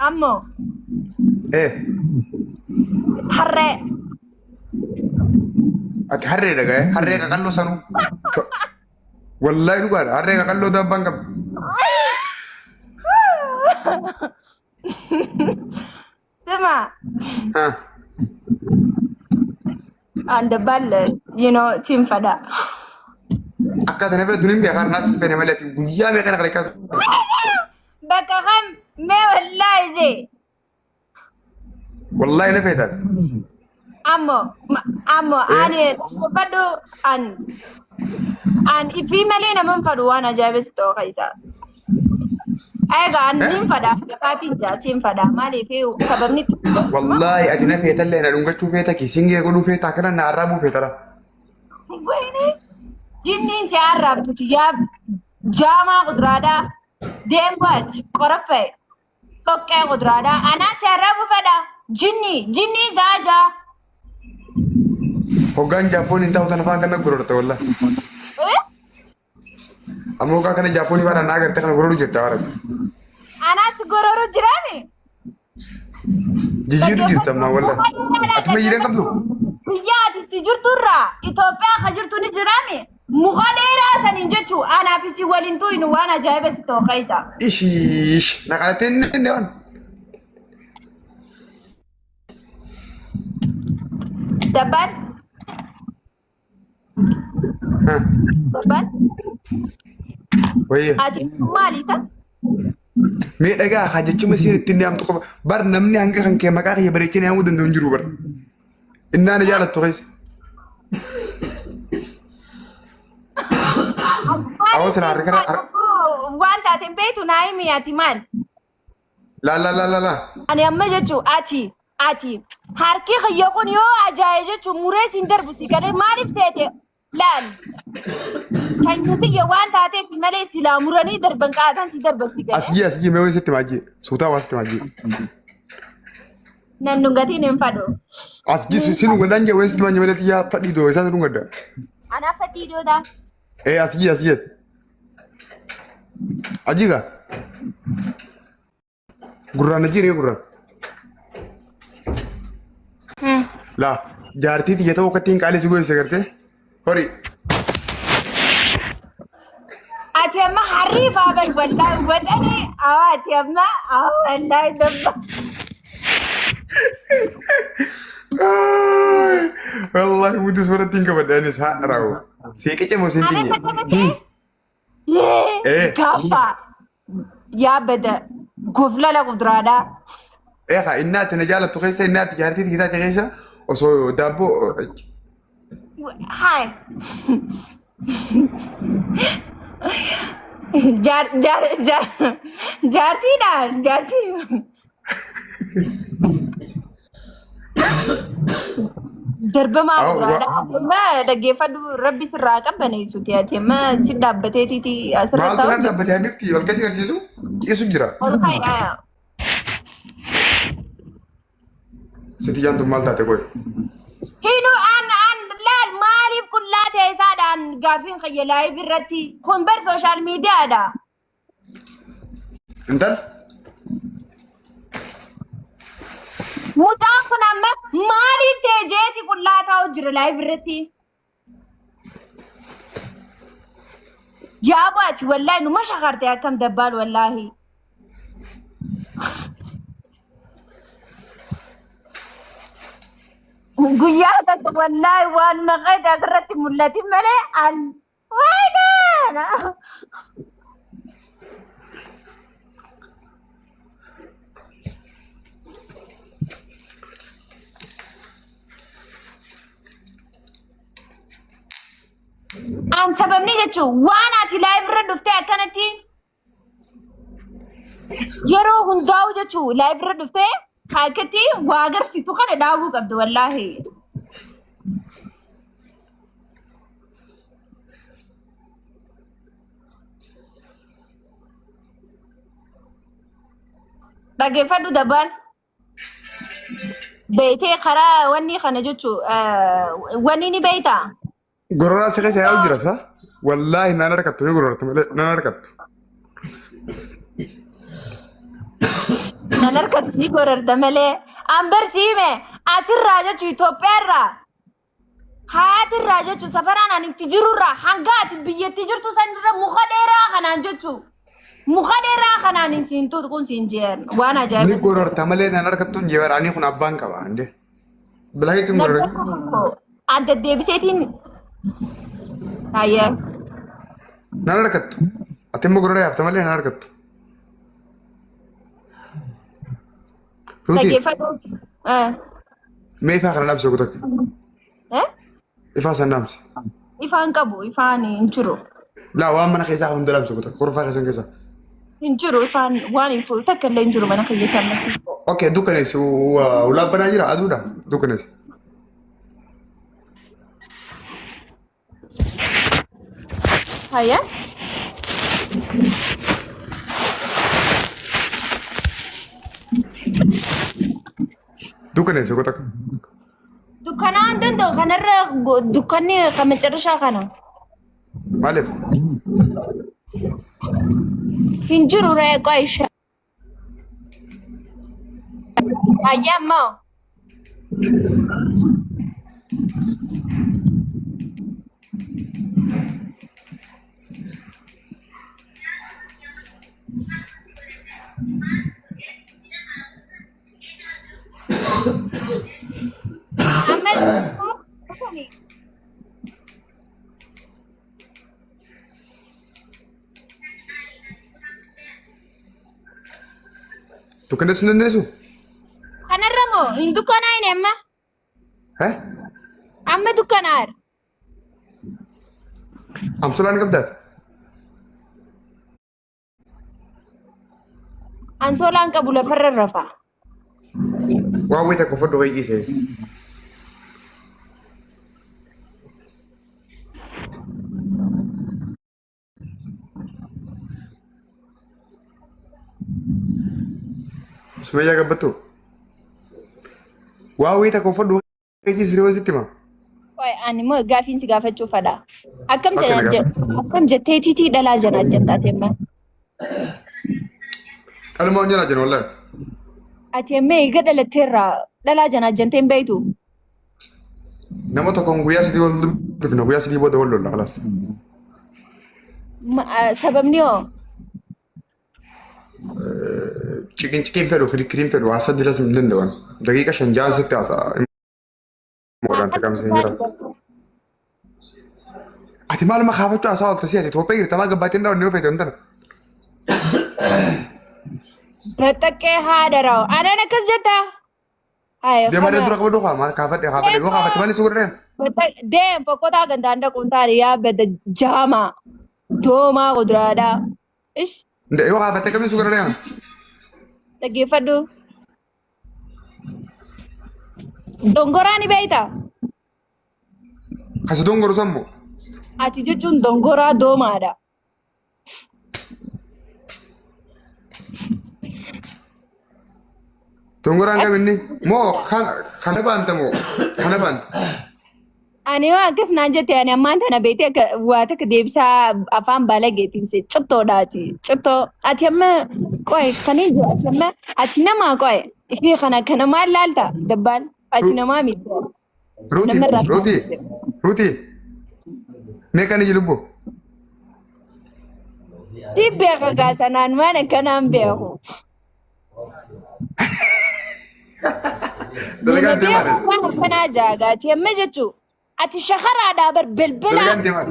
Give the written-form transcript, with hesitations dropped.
أمو إيه حرة أتحرر لك إيه حرر كقلو سنو والله نقول حرر كقلو ده بانك سمع ها عند بال تيم فدا أكاد نفع دنيم بيا كارناس بيني ملتي ويا بيا كنا كريكات بكا خم ما والله جي والله نفع ده أمو أنا بدو أن في ملينا من فدو وانا جايبس تو خيسا أيها أنتم فدا فاتين جاسين فدا مالي فيه سببني والله أدينا في تلة أنا لونجا تشوفه تكي سينجي يقولوا في تاكرنا نعربو في ترى ويني جنين شعرب تجاب جامع قدرادا ديمبات قرفة فكة قدرادا أنا شعرب فدا جني زاجا هوغان جابوني انت وتنفع كنا غرورته والله أموكا كنا جابوني وانا ناقر تكنا غرورو جتا عرب أنا سجورو جرامي جيجيرو جتا ما والله أتما يرين كم دو يا تجور ترى إثيوبيا خجرتو نجرامي مغادرة سنجتو أنا في شيء ولنتو إنه وانا جايبة ستو خيسا إيش نقالتين نوان دبان ها دبان ويه أتي مالي تا مي دغا خاجه ci masir tinni am ko bar namni hanga kan ke maka ya bare ci ne amu dandon jiru bar inna na jala to kais awas na rekara وانت تنبيتو نايمي يا تيمان لا أنا أما جتو آتي هاركي خيقون يو أجاي جتو مريس اندر بسي كده ما نفسيتي لان كان يتي يوان تاتي في ملي سلا مراني دربن قادان سي دربن كده asgi me wese temaji suta was temaji نانو غاتي نمفادو asgi sinu ngandanje wese temaji melati ya fadi do sa sunu ngada أنا فتيدو دا asgi ajiga gurra najiri gurra لا جارتي دي تو كتين قالي سيغو سيغرتي هوري أتي أما حريفة بل والله ودني أتي أما والله دبا والله ودي صورة تينك بدأني ساعة راو سيكي مو سنتيني أنا كافا يا بدا قفلة لقدرادا إيه خا إنها تنجالة تقيسة إنها تجارتي دي كتا تقيسة وصو دابو هاي جارتي نا جارتي درب ما ما دقيفة ربي سراقة بني سوتياتي ما سيدا بتيتي تي أسرع مال تنا دابتي حبيبتي والكسي كرسيسو كيسو جرا ستي جانتو مال تاتي كوي هينو أن لا المعرف كلها تيساد عن قافين خيلاي برتي خنبر سوشال ميديا دا انتل مدافن أما ماري تيجيتي كلها تاو جرلاي برتي يا باتي والله إنه ما شغرتي كم دبال والله قيادة والله وان مغيد أسرتي ملتي ملي عن وينا أن سببني جتشو وانا تي لايف رد دفتي أكنتي يرو هنداو جتشو لايف رد دفتي خاكتي واغر سيتو خانه داوو قبد والله باقي فدو دبان بيتي خرا وني خنا جتشو ونيني بيتا غورا سيخي سيهاو جرسا والله نانا ركبتو يغورا نانا ركبتو harkatti ni gororta malee. An barsiime asirraa jechuun Itoophiyaarraa. Haatirraa jechuun safaraan ani itti jirurraa hanga ati biyyatti jirtu sanirra muka dheeraa kanaan jechuun. Muka dheeraa kanaan hin siin tuutuun siin jeen waan ajaa'iba. Ni gororta malee nan harkattuun jeeraanii kun abbaan qaba ande. Bilaakitti gororta. Ante deebiseetiin ayyaa. Nan harkattu. Ati immoo gororee hafta malee nan harkattu. Ruutii. Dhaggeeffadhu. Mee ifaa kana dhaabse kutakka. Ifaa san dhaabse. Ifaan qabu ifaan hin jiru. Laa waan mana keessaa hunda dhaabse kutakka. Korfaa keessan keessaa. Hin jiru ifaan waan ifu takka illee hin jiru mana keessaa. Okay, dukkaneessi ulaabbanaa jira aduudha dukkaneessi. Ayyaa. Dukkaneessi kutakka. Dukkanaan danda'u kanarra dukkanni kan macarrashaa kana. Maaliif? Hin jiru reeqaa ishee. Ayyaa ammoo. Dukkaneessi hin dandeessu? Kanarra moo hin dukkanaa hin amma? Amma dukkanaar. Amsolaan qabdaati? Ansolaan qabu lafarra rafaa. Waan wayii takka uffadhu qayyiisee. Sumayyaa gabbattu. Waan wayii takka uffadhu qayyiisee wasitti hima. Ani immoo gaafiin si gaafachuuf fadha. Akkam jettee tiitii dhalaa janaa jennaate amma. Dhaluma hojjana jenna wallahi. Ati emmee eega dhalatteerraa dhalaa janaa jenteen beektu. Nama tokkoon guyyaa sidii wal dhufna guyyaa sidii booda wal lolla kalaas. Sababni hoo? Ciqiin fedhu kiriin fedhu haasa diras hin danda'an. Daqiiqa 5 jaan sitti haasa. Modaan takamsee jira. Ati maal makaafachuu haasaa olta si'ati Itoophiyaa jirta maa gabbaatiin dhaawwan yoo feete wantana. Baxaqqee haadharaawo. Anaan akkas jettaa? Deemadee dura qabaduu kaa maal kaafadhe yoo kaafatte maal isa godheen? Deem fokkotaa gandaan dhaquun taane yaabadda jaamaa doomaa kuduraadhaa. Ish. Yoo kaafatte kamiin isa godheen? Dhaggeeffadhu. Dongoraa ni beektaa? Kasi dongoru sammoo? Ati jechuun dongoraa doomaadha. Dongoraan qabinni moo kana baanta moo kana baanta? Ani yoo akkas naan jette ani ammaan tana beekte waa takka deebisaa afaan baalageetiin se cittoodhaati. Cittoo ati amma qo'e kanii jira ati amma ati namaa qo'e ifii kana maal laalta dabbaan ati namaa miti. Ruutii meeqani jilubbo? Si beeka gaasanaan waan akkanaan beeku. Dalagaan deemaa. Waan akkanaa jaagaati amma jechuun ati shakaraadhaa bar bilbila. Dalagaan deemaa.